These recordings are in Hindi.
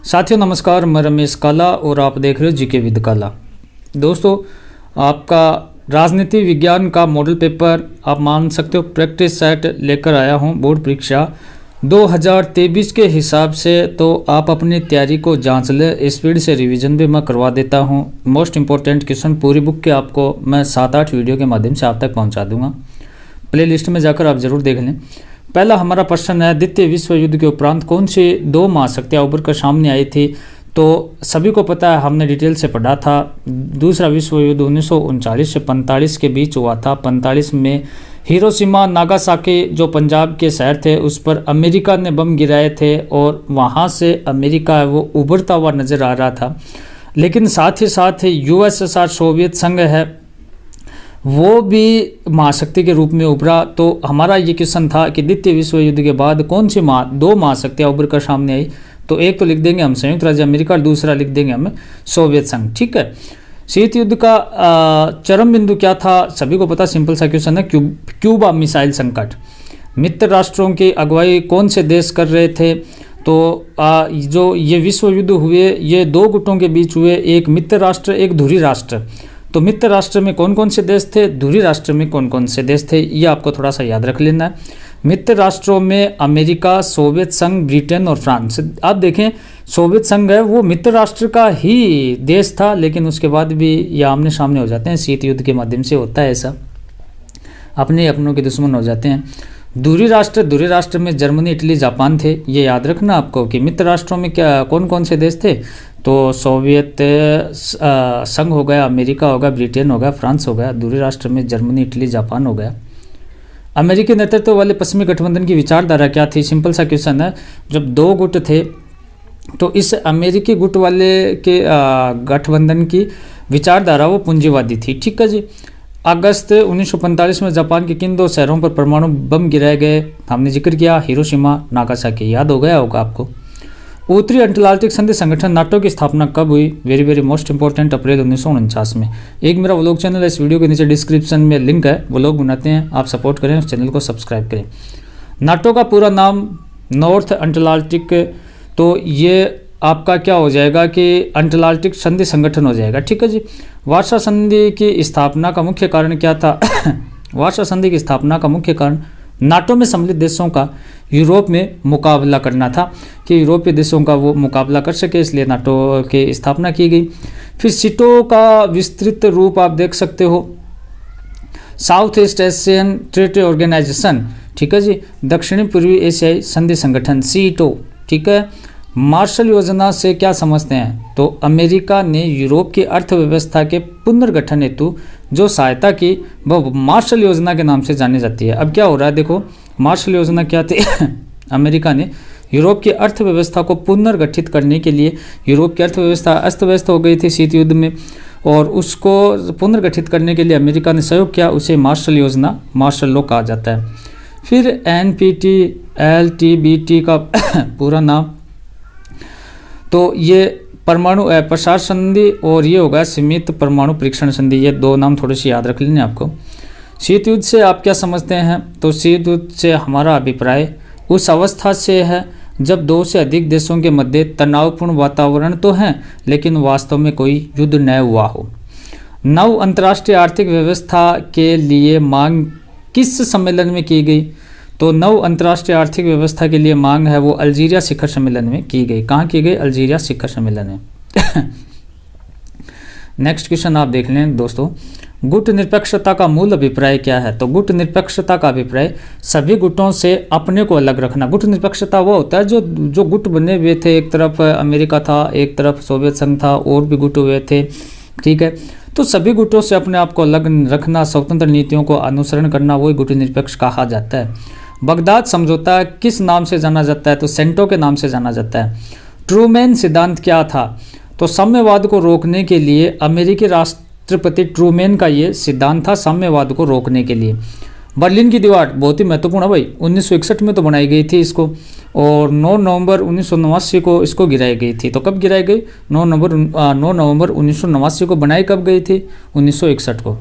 साथियों नमस्कार, मैं रमेश काला और आप देख रहे हो जीके विद काला। दोस्तों, आपका राजनीति विज्ञान का मॉडल पेपर आप मान सकते हो प्रैक्टिस सेट लेकर आया हूं बोर्ड परीक्षा 2023 के हिसाब से। तो आप अपनी तैयारी को जांच लें, स्पीड से रिवीजन भी मैं करवा देता हूं। मोस्ट इंपॉर्टेंट क्वेश्चन पूरी बुक के आपको मैं 7-8 वीडियो के माध्यम से आप तक पहुंचा दूंगा। प्ले लिस्ट में जाकर आप जरूर देख लें। पहला हमारा प्रश्न है, द्वितीय विश्व युद्ध के उपरांत कौन सी दो महाशक्तियां उभर कर सामने आई थी? तो सभी को पता है, हमने डिटेल से पढ़ा था। दूसरा विश्व युद्ध 1939 से 45 के बीच हुआ था। 45 में हिरोशिमा नागासाकी जो पंजाब के शहर थे उस पर अमेरिका ने बम गिराए थे और वहाँ से अमेरिका वो उभरता हुआ नजर आ रहा था। लेकिन साथ ही साथ यूएसएसआर सोवियत संघ है वो भी महाशक्ति के रूप में उभरा। तो हमारा ये क्वेश्चन था कि द्वितीय विश्व युद्ध के बाद कौन सी दो महाशक्तियां उभर कर सामने आई? तो एक तो लिख देंगे हम संयुक्त राज्य अमेरिका और दूसरा लिख देंगे हम सोवियत संघ। ठीक है। शीत युद्ध का चरम बिंदु क्या था? सभी को पता, सिंपल सा क्वेश्चन है, क्यूबा मिसाइल संकट। मित्र राष्ट्रों की अगुवाई कौन से देश कर रहे थे? तो जो ये विश्व युद्ध हुए ये दो गुटों के बीच हुए, एक मित्र राष्ट्र एक धुरी राष्ट्र। तो मित्र राष्ट्र में कौन कौन से देश थे, धुरी राष्ट्र में कौन कौन से देश थे, ये आपको थोड़ा सा याद रख लेना है। मित्र राष्ट्रों में अमेरिका, सोवियत संघ, ब्रिटेन और फ्रांस। आप देखें, सोवियत संघ है वो मित्र राष्ट्र का ही देश था, लेकिन उसके बाद भी ये आमने सामने हो जाते हैं। शीत युद्ध के माध्यम से होता है ऐसा, अपने अपनों के दुश्मन हो जाते हैं। धुरी राष्ट्र में जर्मनी, इटली, जापान थे। ये याद रखना आपको कि मित्र राष्ट्रों में क्या कौन कौन से देश थे। तो सोवियत संघ हो गया, अमेरिका हो गया, ब्रिटेन हो गया, फ्रांस हो गया। दूरी राष्ट्र में जर्मनी, इटली, जापान हो गया। अमेरिकी नेतृत्व वाले पश्चिमी गठबंधन की विचारधारा क्या थी? सिंपल सा क्वेश्चन है। जब दो गुट थे तो इस अमेरिकी गुट वाले के गठबंधन की विचारधारा वो पूंजीवादी थी। ठीक है जी। अगस्त 1945 में जापान के किन दो शहरों पर परमाणु बम गिराए गए? हमने जिक्र किया, हिरोशिमा, नागासाकी। याद हो गया होगा आपको। उत्तरी अटलांटिक संधि संगठन नाटो की स्थापना कब हुई? वेरी वेरी मोस्ट इंपॉर्टेंट, अप्रैल 1949 में। एक मेरा व्लॉग चैनल है, इस वीडियो के नीचे डिस्क्रिप्शन में लिंक है, व्लॉग बनाते हैं, आप सपोर्ट करें, उस चैनल को सब्सक्राइब करें। नाटो का पूरा नाम नॉर्थ अटलांटिक, तो ये आपका क्या हो जाएगा कि अटलांटिक संधि संगठन हो जाएगा। ठीक है जी। वार्सा संधि की स्थापना का मुख्य कारण क्या था? वार्सा संधि की स्थापना का मुख्य कारण नाटो में सम्मिलित देशों का यूरोप में मुकाबला करना था, कि यूरोपीय देशों का वो मुकाबला कर सके, इसलिए नाटो की स्थापना की गई। फिर सीटो का विस्तृत रूप आप देख सकते हो, South East Asian trade organization. ठीक है जी। दक्षिणी पूर्वी एशियाई संधि संगठन, सीटो। ठीक है। मार्शल योजना से क्या समझते हैं? तो अमेरिका ने यूरोप की अर्थव्यवस्था के पुनर्गठन हेतु जो सहायता की वह मार्शल योजना के नाम से जानी जाती है। अब क्या हो रहा है देखो, मार्शल योजना क्या थी? अमेरिका ने यूरोप की अर्थव्यवस्था को पुनर्गठित करने के लिए, यूरोप की अर्थव्यवस्था अस्त व्यस्त हो गई थी शीत युद्ध में, और उसको पुनर्गठित करने के लिए अमेरिका ने सहयोग किया। उसे मार्शल योजना, मार्शल लॉ कहा जाता है। फिर NPT LTBT का पूरा नाम, तो ये परमाणु प्रसार संधि और ये होगा सीमित परमाणु परीक्षण संधि। ये दो नाम थोड़े से याद रख लेने आपको। शीत युद्ध से आप क्या समझते हैं? तो शीत युद्ध से हमारा अभिप्राय उस अवस्था से है जब दो से अधिक देशों के मध्य तनावपूर्ण वातावरण तो है, लेकिन वास्तव में कोई युद्ध न हुआ हो। नव अंतर्राष्ट्रीय आर्थिक व्यवस्था के लिए मांग किस सम्मेलन में की गई? तो नव अंतर्राष्ट्रीय आर्थिक व्यवस्था के लिए मांग है वो अल्जीरिया शिखर सम्मेलन में की गई। कहाँ की गई? अल्जीरिया शिखर सम्मेलन में। नेक्स्ट क्वेश्चन आप देख लें दोस्तों, गुट निरपेक्षता का मूल अभिप्राय क्या है? तो गुट निरपेक्षता का अभिप्राय सभी गुटों से अपने को अलग रखना। गुट निरपेक्षता वो होता है जो गुट बने हुए थे, एक तरफ अमेरिका था, एक तरफ सोवियत संघ था, और भी गुट हुए थे। ठीक है। तो सभी गुटों से अपने आप को अलग रखना, स्वतंत्र नीतियों को अनुसरण करना, वही गुट निरपेक्ष कहा जाता है। बगदाद समझौता किस नाम से जाना जाता है? तो सेंटो के नाम से जाना जाता है। ट्रूमैन सिद्धांत क्या था? तो साम्यवाद को रोकने के लिए अमेरिकी राष्ट्रपति ट्रूमैन का ये सिद्धांत था, साम्यवाद को रोकने के लिए। बर्लिन की दीवार बहुत ही महत्वपूर्ण है भाई, 1961 में तो बनाई गई थी इसको, और 9 नवंबर 1989 को इसको गिराई गई थी। तो कब गिराई गई? 9 नवंबर 1989 को। बनाई कब गई थी? 1961 को।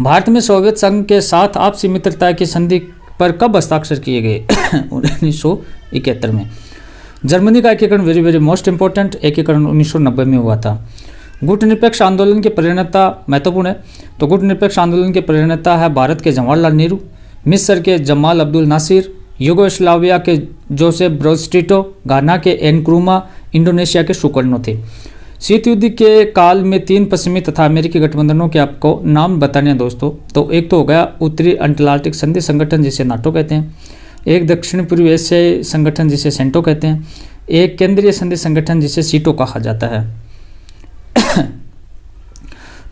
भारत में सोवियत संघ के साथ आपसी मित्रता की संधि पर कब हस्ताक्षर किए गए? 1971 में। जर्मनी का एकीकरण वेरी वेरी मोस्ट इंपॉर्टेंट, एकीकरण 1990 में हुआ था। गुटनिरपेक्ष आंदोलन के प्रणेता महत्वपूर्ण है, तो गुटनिरपेक्ष आंदोलन के प्रणेता है भारत के जवाहरलाल नेहरू, मिस्र के जमाल अब्दुल नासिर, यूगोस्लाविया के जोसेफ ब्रोज टिटो, घाना के एनक्रूमा, इंडोनेशिया के सुकर्णो थे। शीत युद्ध के काल में 3 पश्चिमी तथा अमेरिकी गठबंधनों के आपको नाम बताने हैं दोस्तों। तो एक तो हो गया उत्तरी अटलांटिक संधि संगठन जिसे नाटो कहते हैं, एक दक्षिण पूर्वी एशियाई संगठन जिसे सेंटो कहते हैं, एक केंद्रीय संधि संगठन जिसे सीटो कहा जाता है।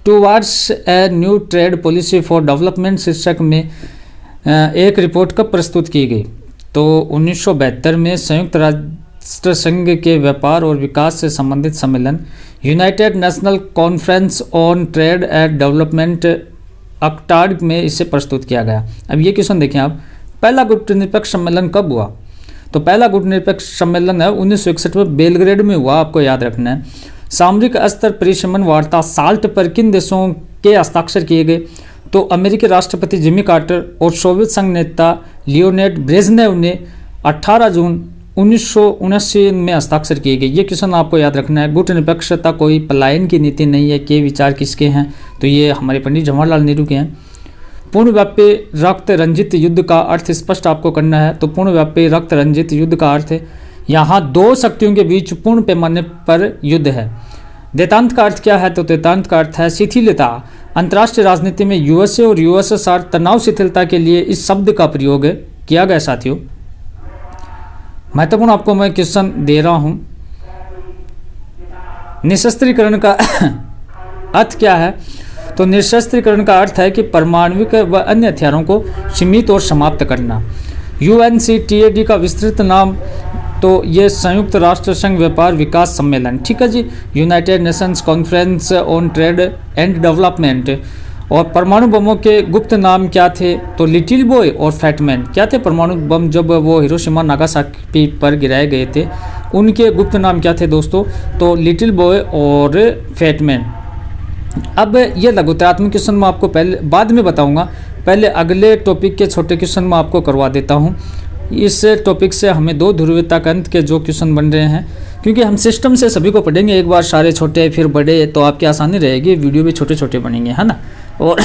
Towards a new trade policy for development शीर्षक में एक रिपोर्ट कब प्रस्तुत की गई? तो 1972 में संयुक्त राष्ट्र संघ के व्यापार और विकास से संबंधित सम्मेलन United National Conference on Trade and Development अक्टाड में इसे प्रस्तुत किया गया। अब ये क्वेश्चन देखें आप, पहला गुटनिरपेक्ष सम्मेलन कब हुआ? तो पहला गुटनिरपेक्ष सम्मेलन है 1961 में बेलग्रेड में हुआ, आपको याद रखना है। सामरिक स्तर परिशमन वार्ता साल्ट पर किन देशों के हस्ताक्षर किए गए? तो अमेरिकी राष्ट्रपति जिमी कार्टर और सोवियत संघ नेता लियोनिड ब्रेजनेव ने 18 जून 1979 में हस्ताक्षर किए गए। ये क्वेश्चन आपको याद रखना है। गुटनिरपेक्षता कोई पलायन की नीति नहीं है। के विचार किसके हैं? तो ये हमारे पंडित जवाहरलाल नेहरू के हैं। पूर्णव्यापी रक्त रंजित युद्ध का अर्थ स्पष्ट आपको करना है। तो पूर्णव्यापी रक्त रंजित युद्ध का अर्थ है यहाँ 2 शक्तियों के बीच पूर्ण पैमाने पर युद्ध है। देतांत का अर्थ क्या है? तो देतांत का अर्थ है शिथिलता। अंतर्राष्ट्रीय राजनीति में यूएसए और यूएसएसआर तनाव शिथिलता के लिए इस शब्द का प्रयोग किया गया। साथियों महत्वपूर्ण आपको मैं क्वेश्चन दे रहा हूं, निशस्त्रीकरण का अर्थ क्या है? तो निशस्त्रीकरण का अर्थ है कि परमाणविक व अन्य हथियारों को सीमित और समाप्त करना। UNCTAD का विस्तृत नाम तो ये संयुक्त राष्ट्र संघ व्यापार विकास सम्मेलन, ठीक है जी, United Nations Conference on Trade and Development. और परमाणु बमों के गुप्त नाम क्या थे? तो लिटिल बॉय और फैटमैन। क्या थे परमाणु बम जब वो हिरोशिमा नागासाकी पर गिराए गए थे, उनके गुप्त नाम क्या थे दोस्तों? तो लिटिल बॉय और फैटमैन। अब ये लघुतरात्मक क्वेश्चन मैं आपको पहले बाद में बताऊंगा, पहले अगले टॉपिक के छोटे क्वेश्चन मैं आपको करवा देता हूँ। इस टॉपिक से हमें 2 ध्रुवीयता के अंत के जो क्वेश्चन बन रहे हैं, क्योंकि हम सिस्टम से सभी को पढ़ेंगे एक बार, सारे छोटे फिर बड़े, तो आपकी आसानी रहेगी, वीडियो भी छोटे छोटे बनेंगे, है ना, और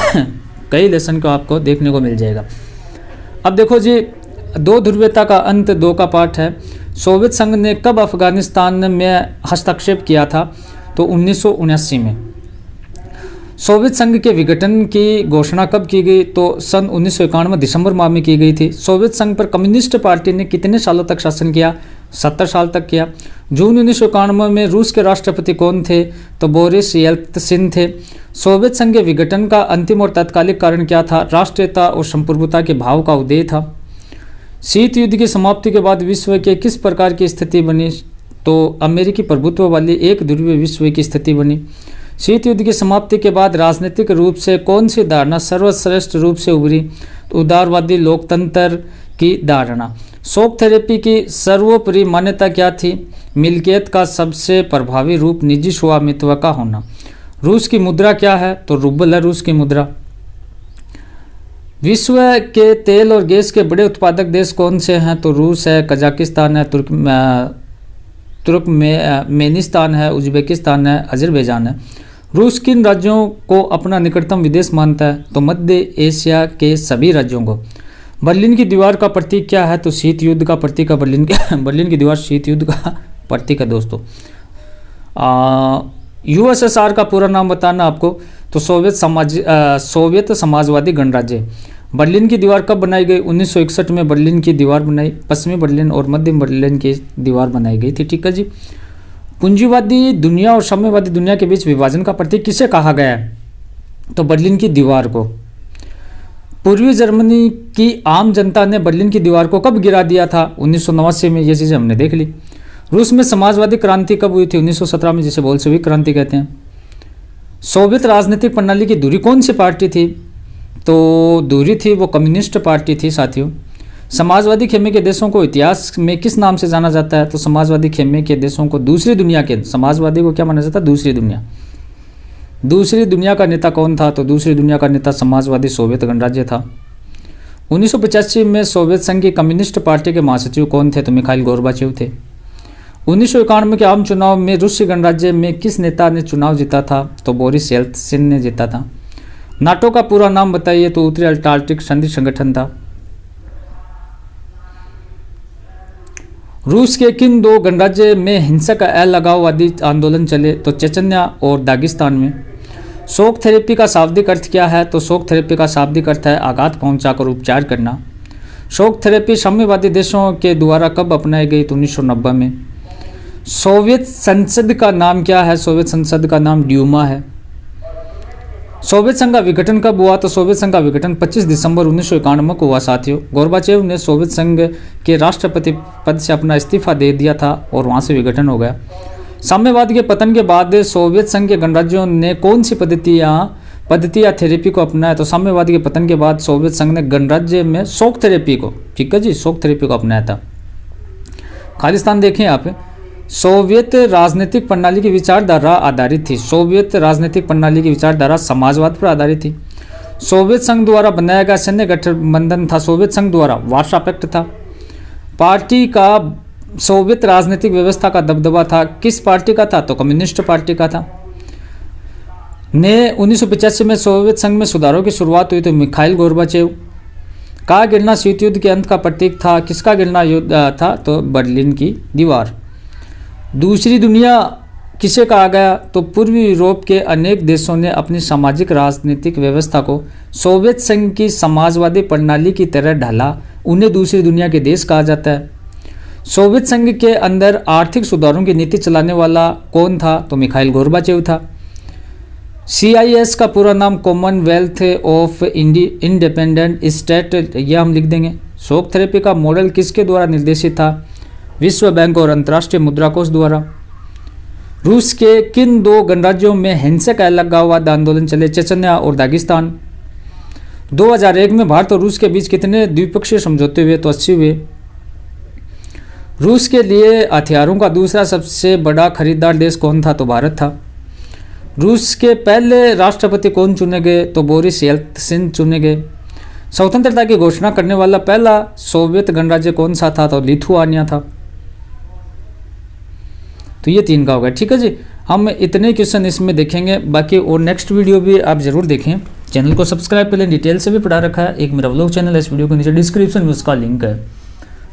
कई लेसन को आपको देखने को मिल जाएगा। अब देखो जी, 2 ध्रुवीयता का अंत 2 का पार्ट है। सोवियत संघ ने कब अफगानिस्तान में हस्तक्षेप किया था? तो 1979 में। सोवियत संघ के विघटन की घोषणा कब की गई? तो सन 1991 दिसंबर माह में की गई थी। सोवियत संघ पर कम्युनिस्ट पार्टी ने कितने सालों तक शासन किया? 70 साल तक किया। जून 1991 में रूस के राष्ट्रपति कौन थे? तो बोरिस येल्त्सिन थे। सोवियत संघ के विघटन का अंतिम और तात्कालिक कारण क्या था? राष्ट्रीयता और संप्रभुता के भाव का उदय था। शीत युद्ध की समाप्ति के बाद विश्व के किस प्रकार की स्थिति बनी? तो अमेरिकी प्रभुत्व वाली एक ध्रुवीय विश्व की स्थिति बनी। शीत युद्ध की समाप्ति के बाद राजनीतिक रूप से कौन सी धारणा सर्वश्रेष्ठ रूप से उभरी? तो उदारवादी लोकतंत्र की धारणा। शॉक थेरेपी की सर्वोपरि मान्यता क्या थी? मिल्कियत का सबसे प्रभावी रूप निजी स्वामित्व का होना। रूस की मुद्रा क्या है? तो रूबल है रूस की मुद्रा। विश्व के तेल और गैस के बड़े उत्पादक देश कौन से हैं? तो रूस है, कजाकिस्तान है, तुर्कमेनिस्तान है, उज्बेकिस्तान है, अजरबैजान है। रूस किन राज्यों को अपना निकटतम विदेश मानता है? तो मध्य एशिया के सभी राज्यों को। बर्लिन की दीवार का प्रतीक क्या है? तो शीत युद्ध का प्रतीक है बर्लिन की दीवार शीत युद्ध का प्रतीक है दोस्तों। यूएसएसआर का पूरा नाम बताना आपको, तो सोवियत समाजवादी गणराज्य। बर्लिन की दीवार कब बनाई गई? 1961 में बर्लिन की दीवार बनाई, पश्चिमी बर्लिन और मध्य बर्लिन की दीवार बनाई गई थी, ठीक है जी। पूंजीवादी दुनिया और साम्यवादी दुनिया के बीच विभाजन का प्रतीक किसे कहा गया है? तो बर्लिन की दीवार को। पूर्वी जर्मनी की आम जनता ने बर्लिन की दीवार को कब गिरा दिया था? 1989 में। ये चीज़ें हमने देख ली। रूस में समाजवादी क्रांति कब हुई थी? 1917 में, जिसे बोल्शेविक क्रांति कहते हैं। सोवियत राजनीतिक प्रणाली की धुरी कौन सी पार्टी थी? तो धुरी थी वो कम्युनिस्ट पार्टी थी साथियों। समाजवादी खेमे के देशों को इतिहास में किस नाम से जाना जाता है? तो समाजवादी खेमे के देशों को दूसरी दुनिया के, समाजवादी को क्या माना जाता है? दूसरी दुनिया। दूसरी दुनिया का नेता कौन था? तो दूसरी दुनिया का नेता समाजवादी सोवियत गणराज्य था। 1985 में सोवियत संघ की कम्युनिस्ट पार्टी के महासचिव कौन थे? तो मिखाइल गोर्बाचेव थे। 1991 के आम चुनाव में रूसी गणराज्य में किस नेता ने चुनाव जीता था? तो बोरिस येल्त्सिन ने जीता था। नाटो का पूरा नाम बताइए? तो उत्तरी अटलांटिक संधि संगठन था। रूस के किन दो गणराज्य में हिंसक अलगाववादी आंदोलन चले? तो चेचन्या और दागिस्तान में। शोक थेरेपी का शाब्दिक अर्थ क्या है? तो शोक थेरेपी का शाब्दिक अर्थ है आघात पहुंचाकर उपचार करना। शोक थेरेपी साम्यवादी देशों के द्वारा कब अपनाई गई? तो 1990 में। सोवियत संसद का नाम क्या है? सोवियत संसद का नाम ड्यूमा है। सोवियत संघ का विघटन कब हुआ? तो सोवियत संघ का विघटन 25 दिसंबर 1991 को हुआ साथियों। गोर्बाचेव ने सोवियत संघ के राष्ट्रपति पद से अपना इस्तीफा दे दिया था और वहां से विघटन हो गया। साम्यवाद के पतन के बाद सोवियत संघ के गणराज्यों ने कौन सी पद्धति या थेरेपी को अपनाया? तो साम्यवाद के पतन के बाद सोवियत संघ ने गणराज्य में शोक थेरेपी को, ठीक है जी, शोक थेरेपी को अपनाया था। खालिस्तान देखें आप, सोवियत राजनीतिक प्रणाली की विचारधारा आधारित थी। सोवियत राजनीतिक प्रणाली की विचारधारा समाजवाद पर आधारित थी। सोवियत संघ द्वारा बनाया गया सैन्य गठबंधन था। सोवियत संघ द्वारा वार्सा पैक्ट था। पार्टी का सोवियत राजनीतिक व्यवस्था का दबदबा था। किस पार्टी का था? तो कम्युनिस्ट पार्टी का था। 1985 में सोवियत संघ में सुधारों की शुरुआत हुई तो मिखाइल गोर्बाचेव। का गिरना शीत युद्ध के अंत का प्रतीक था। किसका गिरना युद्ध था? तो बर्लिन की दीवार। दूसरी दुनिया किसे कहा गया? तो पूर्वी यूरोप के अनेक देशों ने अपनी सामाजिक राजनीतिक व्यवस्था को सोवियत संघ की समाजवादी प्रणाली की तरह ढाला। उन्हें दूसरी दुनिया के देश कहा जाता है। सोवियत संघ के अंदर आर्थिक सुधारों की नीति चलाने वाला कौन था? तो मिखाइल गोर्बाचेव था। CIS का पूरा नाम कॉमनवेल्थ ऑफ इंडिपेंडेंट स्टेट, यह हम लिख देंगे। शोक थेरेपी का मॉडल किसके द्वारा निर्देशित था? विश्व बैंक और अंतर्राष्ट्रीय मुद्रा कोष द्वारा। रूस के किन दो गणराज्यों में हिंसक अलगाववाद आंदोलन चले? चेचन्या और दागिस्तान। 2001 में भारत और रूस के बीच कितने द्विपक्षीय समझौते हुए? तो 80 हुए। रूस के लिए हथियारों का दूसरा सबसे बड़ा खरीदार देश कौन था? तो भारत था। रूस के पहले राष्ट्रपति कौन चुने गए? तो बोरिस येल्त्सिन चुने गए। स्वतंत्रता की घोषणा करने वाला पहला सोवियत गणराज्य कौन सा था? तो लिथुआनिया था। तो ये 3 का होगा, ठीक है जी। हम इतने क्वेश्चन इसमें देखेंगे, बाकी और नेक्स्ट वीडियो भी आप जरूर देखें। चैनल को सब्सक्राइब कर लें, डिटेल से भी पढ़ा रखा है। एक मेरा व्लॉग चैनल है, इस वीडियो के नीचे डिस्क्रिप्शन में उसका लिंक है।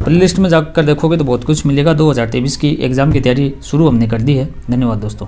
प्लेलिस्ट में जाकर देखोगे तो बहुत कुछ मिलेगा। 2023 की एग्जाम की तैयारी शुरू हमने कर दी है। धन्यवाद दोस्तों।